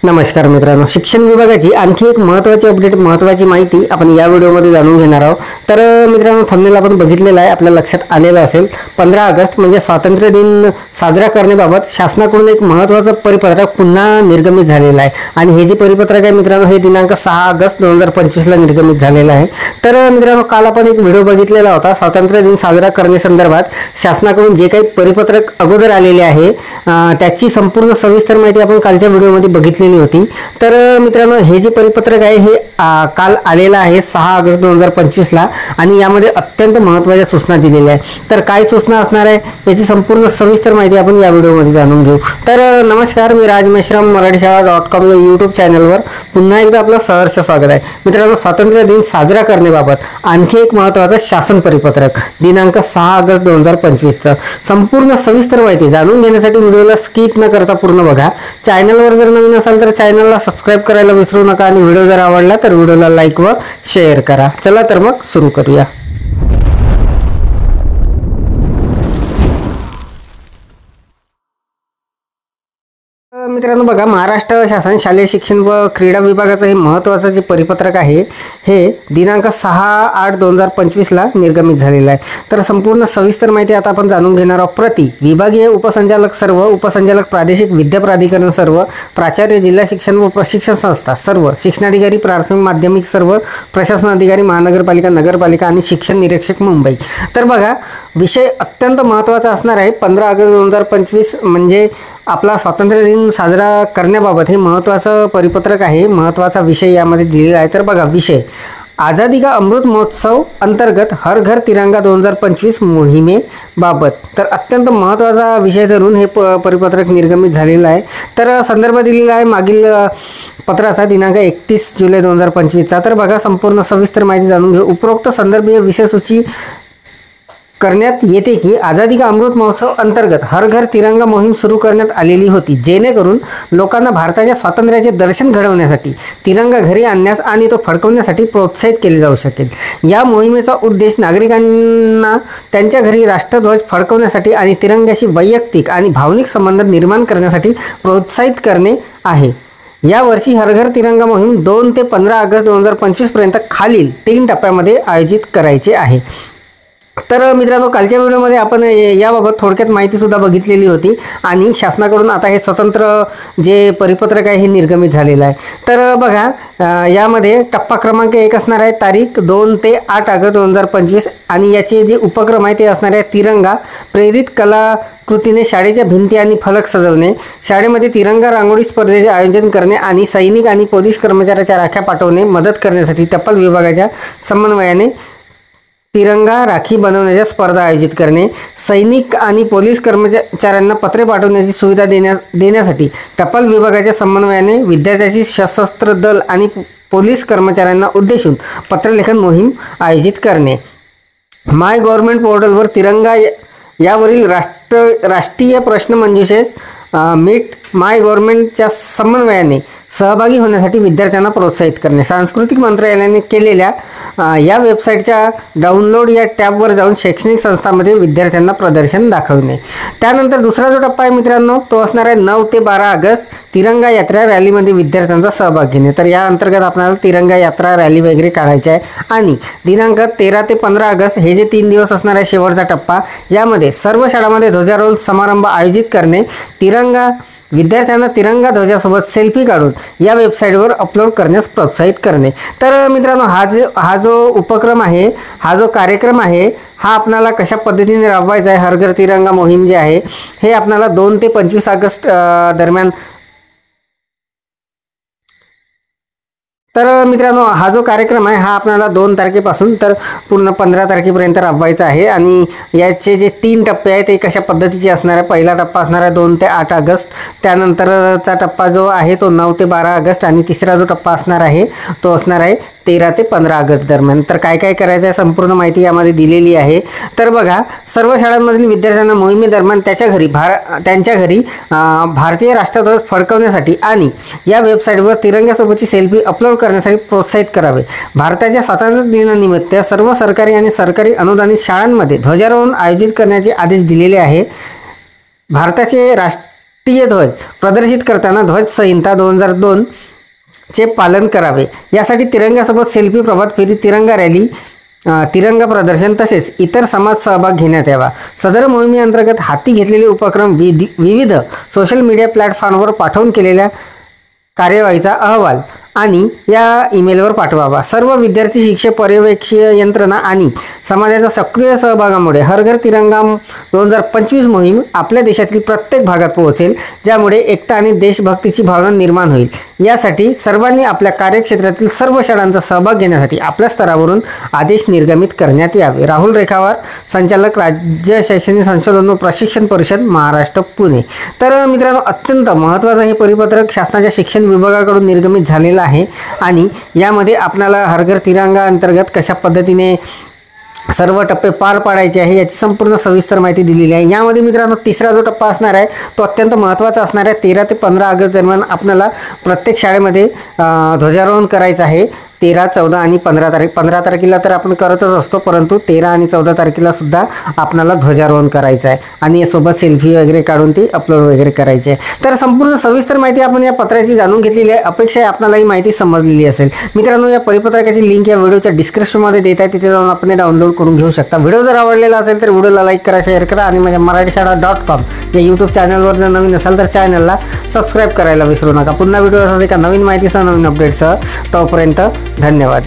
नमस्कार मित्रांनो, शिक्षण विभागाची आणखी एक महत्त्वाची अपडेट, महत्त्वाची माहिती आपण या व्हिडिओमध्ये जाणून घेणार आहोत। तर मित्रांनो, थंबनेल आपण बघितलेला आहे, आपल्या लक्षात आलेलं असेल। 15 ऑगस्ट म्हणजे स्वातंत्र्य दिन साजरा करण्याबाबत शासनाकडून एक महत्त्वाचं परिपत्रक पुन्हा निर्गमित झालेलं आहे आणि हे जे परिपत्रक आहे मित्रांनो, हे दिनांक 6 ऑगस्ट 2025 ला निर्गमित झालेलं आहे। तर मित्रांनो, काल आपण एक व्हिडिओ बघितलेला होता स्वातंत्र्य दिन साजरा करण्यासंदर्भात शासनाकडून जे काही परिपत्रक अगोदर आलेले आहे त्याची संपूर्ण सविस्तर माहिती आपण कालच्या व्हिडिओमध्ये बघितलेली होती। तर मित्रांनो, हे जे परिपत्रक आहे हे काल आलेलं आहे 6 ऑगस्ट 2025 ला आणि यामध्ये अत्यंत महत्त्वाच्या सूचना दिलेल्या आहेत। तर काय सूचना असणार आहे याची संपूर्ण सविस्तर माहिती आपण या व्हिडिओमध्ये जाणून घेऊ। तर नमस्कार, मी राज मेश्राम मराठीशाळा.com या YouTube चॅनलवर पुन्हा एकदा आपलं सहर्ष स्वागत आहे। मित्रांनो, स्वातंत्र्य दिन साजरा करण्याबाबत आणखी एक महत्त्वाचं शासन परिपत्रक दिनांक 6 ऑगस्ट 2025 चं संपूर्ण सविस्तर माहिती जाणून घेण्यासाठी व्हिडिओला स्किप न करता पूर्ण बघा। चॅनलवर जर नवीन असाल तर चॅनलला सबस्क्राइब करायला विसरू नका आणि व्हिडिओ जर आवडला तर व्हिडिओला लाईक व शेअर करा। चला तर मग सुरू करूया। मित्रांनो बघा, महाराष्ट्र शासन शालेय शिक्षण व क्रीडा विभागाचं हे महत्त्वाचं जे परिपत्रक आहे हे दिनांक 6/8/2025 ला निर्गमित झालेलं आहे। तर संपूर्ण सविस्तर माहिती आता आपण जाणून घेणार आहोत। प्रति विभागीय उपसंचालक सर्व, उपसंचालक प्रादेशिक विद्या प्राधिकरण सर्व, प्राचार्य जिल्हा शिक्षण व प्रशिक्षण संस्था सर्व, शिक्षणाधिकारी प्राथमिक माध्यमिक सर्व, प्रशासन अधिकारी महानगरपालिका नगरपालिका आणि शिक्षण निरीक्षक मुंबई। तर बघा, विषय अत्यंत महत्त्वाचा असणार आहे। 15 ऑगस्ट 2025 म्हणजे आपला स्वातंत्र्य दिन साजरा करण्याबाबत हे महत्त्वाचं परिपत्रक आहे, महत्त्वाचा विषय यामध्ये दिलेला आहे। तर बघा, विषय आझादी का अमृत महोत्सव अंतर्गत हर घर तिरंगा 2025 मोहिमेबाबत। तर अत्यंत महत्त्वाचा विषय धरून हे परिपत्रक निर्गमित झालेलं आहे। तर संदर्भ दिलेला आहे मागील पत्राचा दिनांक 31 जुलै 2025 चा। तर बघा, संपूर्ण सविस्तर माहिती जाणून घेऊ। उपरोक्त संदर्भीय विषय सूची करण्यात येते की आझादी का अमृत महोत्सव अंतर्गत हर घर तिरंगा मोहीम सुरू करण्यात आलेली होती, जेणेकरून लोकांना भारताच्या स्वातंत्र्याचे दर्शन घडवण्यासाठी तिरंगा घरी आणण्यास आणि तो फडकवण्यासाठी प्रोत्साहित केले जाऊ शकेल। या मोहिमेचा उद्देश नागरिकांना त्यांच्या घरी राष्ट्रध्वज फडकवण्यासाठी आणि तिरंग्याशी वैयक्तिक आणि भावनिक संबंध निर्माण करण्यासाठी प्रोत्साहित करणे आहे। या वर्षी हर घर तिरंगा मोहीम 2 ते 15 ऑगस्ट 2025 पर्यंत खालील 3 टप्प्यामध्ये आयोजित करायचे आहे। तर मित्रांनो, कालच्या व्हिडिओमध्ये आपण याबाबत थोडक्यात माहिती सुद्धा बघितलेली होती आणि शासनाकडून आता हे स्वतंत्र जे परिपत्रक आहे हे निर्गमित झालेलं आहे। तर बघा, यामध्ये टप्पा क्रमांक 1 असणार आहे तारीख 2 ते 8 ऑगस्ट 2025 आणि याचे जे उपक्रम आहे ते असणार आहे तिरंगा प्रेरित कलाकृतीने शाळेच्या भिंती आणि फलक सजवणे, शाळेमध्ये तिरंगा रांगोळी स्पर्धेचे आयोजन करणे आणि सैनिक आणि पोलीस कर्मचाऱ्याच्या राख्या पाठवणे मदत करण्यासाठी टपाल विभागाच्या समन्वयाने तिरंगा राखी बनवण्याच्या स्पर्धा आयोजित करणे, सैनिक आणि पोलीस कर्मचाऱ्यांना पत्रे पाठवण्याची सुविधा देण्यासाठी टपाल विभागाच्या समन्वयाने विद्यार्थ्यांची सशस्त्र दल आणि पोलीस कर्मचाऱ्यांना उद्देशून पत्रलेखन मोहीम आयोजित करणे, माय गव्हर्नमेंट पोर्टलवर तिरंगा यावरील राष्ट्रीय प्रश्नमंजुषेत मीट माय गव्हर्नमेंटच्या समन्वयाने सहभागी होण्यासाठी विद्यार्थ्यांना प्रोत्साहित करणे, सांस्कृतिक मंत्रालयाने केलेल्या या वेबसाईटच्या डाउनलोड या टॅबवर जाऊन शैक्षणिक संस्थांमध्ये विद्यार्थ्यांना प्रदर्शन दाखवणे। त्यानंतर दुसरा जो टप्पा आहे मित्रांनो, तो असणार आहे 9 ते 12 ऑगस्ट तिरंगा यात्रा रॅलीमध्ये विद्यार्थ्यांचा सहभाग घेणे। तर या अंतर्गत आपल्याला तिरंगा यात्रा रॅली वगैरे काढायची आहे आणि दिनांक 13 ते 15 ऑगस्ट हे जे 3 दिवस असणार आहे शेवटचा टप्पा, यामध्ये सर्व शाळांमध्ये ध्वजारोहण समारंभ आयोजित करणे, विद्यार्थ्यांना तिरंगा ध्वजासोबत सेल्फी काढून या वेबसाईटवर अपलोड करण्यास प्रोत्साहित करणे। तर मित्रांनो, हा जो उपक्रम आहे, हा जो कार्यक्रम आहे, हा आपल्याला कशा पद्धतीने राबवायचा आहे, हर घर तिरंगा मोहीम जे आहे हे आपल्याला 2 ते 25 ऑगस्ट दरम्यान। तर मित्रांनो, हा जो कार्यक्रम आहे हा आपल्याला 2 तारखेपासून तर पूर्ण 15 तारखेपर्यंत राबवायचा आहे आणि याचे जे 3 टप्पे आहेत ते कशा पद्धतीचे असणार आहे। पहिला टप्पा असणार आहे 2 ते 8 ऑगस्ट, त्यानंतरचा टप्पा जो आहे तो 9 ते 12 ऑगस्ट आणि तिसरा जो टप्पा असणार आहे तो असणार आहे 13 ते 15 ऑगस्ट दरम्यान। तर काय काय करायचं आहे संपूर्ण माहिती यामध्ये दिलेली आहे। तर बघा, सर्व शाळांमधील विद्यार्थ्यांना मोहिमेदरम्यान त्यांच्या घरी भारतीय राष्ट्रध्वज फडकवण्यासाठी आणि या वेबसाईटवर तिरंग्यासोबतची सेल्फी अपलोड करण्यासाठी प्रोत्साहित करावे। भारताच्या स्वातंत्र्य दिनानिमित्त सर्व सरकारी आणि सरकारी अनुदानित शाळांमध्ये ध्वजारोहण आयोजित करण्याचे आदेश दिलेले आहे। भारताचे राष्ट्रीय ध्वज प्रदर्शित करताना ध्वज संहिता 2002 चे पालन करावे। यासाठी तिरंग्यासोबत सेल्फी, प्रभात फेरी, तिरंगा रॅली, तिरंगा प्रदर्शन तसेच इतर समाज सहभाग घेण्यात यावा। सदर मोहिमेअंतर्गत हाती घेतलेले उपक्रम विविध सोशल मीडिया प्लॅटफॉर्मवर पाठवून केलेल्या कार्यवाहीचा अहवाल आणि या ईमेलवर पाठवावा। सर्व विद्यार्थी, शिक्षक, पर्यवेक्षीय यंत्रणा आणि समाजाच्या सक्रिय सहभागामुळे हर घर तिरंगा 2025 मोहीम आपल्या देशातील प्रत्येक भागात पोहोचेल, ज्यामुळे एकता आणि देशभक्तीची भावना निर्माण होईल। यासाठी सर्वांनी आपल्या कार्यक्षेत्रातील सर्व शाळांचा सहभाग घेण्यासाठी आपल्या स्तरावरून आदेश निर्गमित करण्यात यावे। राहुल रेखावार, संचालक, राज्य शैक्षणिक संशोधन व प्रशिक्षण परिषद, महाराष्ट्र, पुणे। तर मित्रांनो, अत्यंत महत्त्वाचं हे परिपत्रक शासनाच्या शिक्षण विभागाकडून निर्गमित झालेलं आहे आणि यामध्ये आपल्याला हर घर तिरंगा अंतर्गत कशा पद्धतीने सर्व टप्पे पार पाडायचे आहे याची संपूर्ण सविस्तर माहिती दिलेली आहे। यामध्ये मित्रांनो, तिसरा जो टप्पा असणार आहे तो अत्यंत महत्त्वाचा असणार आहे। 13 ते 15 ऑगस्ट दरम्यान आपल्याला प्रत्येक शाळेमध्ये ध्वजारोहण करायचं आहे। 13, 14 आणि 15 तारीख 15 तारखेला तर आपण करतच असतो, परंतु 13 आणि 14 तारखेला सुद्धा आपल्याला ध्वजारोहण करायचं आहे आणि यासोबत सेल्फी वगैरे काढून ती अपलोड वगैरे करायची आहे। तर संपूर्ण सविस्तर माहिती आपण या पत्राची जाणून घेतलेली आहे। अपेक्षा आहे आपल्याला ही माहिती समजलेली असेल। मित्रांनो, या परिपत्रकाची लिंक या व्हिडिओच्या डिस्क्रिप्शनमध्ये देत आहे, तिथे जाऊन आपण डाउनलोड करून घेऊ शकता। व्हिडिओ जर आवडलेला असेल तर व्हिडिओला लाईक करा, शेअर करा आणि माझ्या marathishada.com या यूट्यूब चॅनलवर जर नवीन असाल तर चॅनलला सबस्क्राईब करायला विसरू नका। पुन्हा व्हिडिओ असाच एका नवीन माहितीसह, नवीन अपडेटसह। तोपर्यंत धन्यवाद।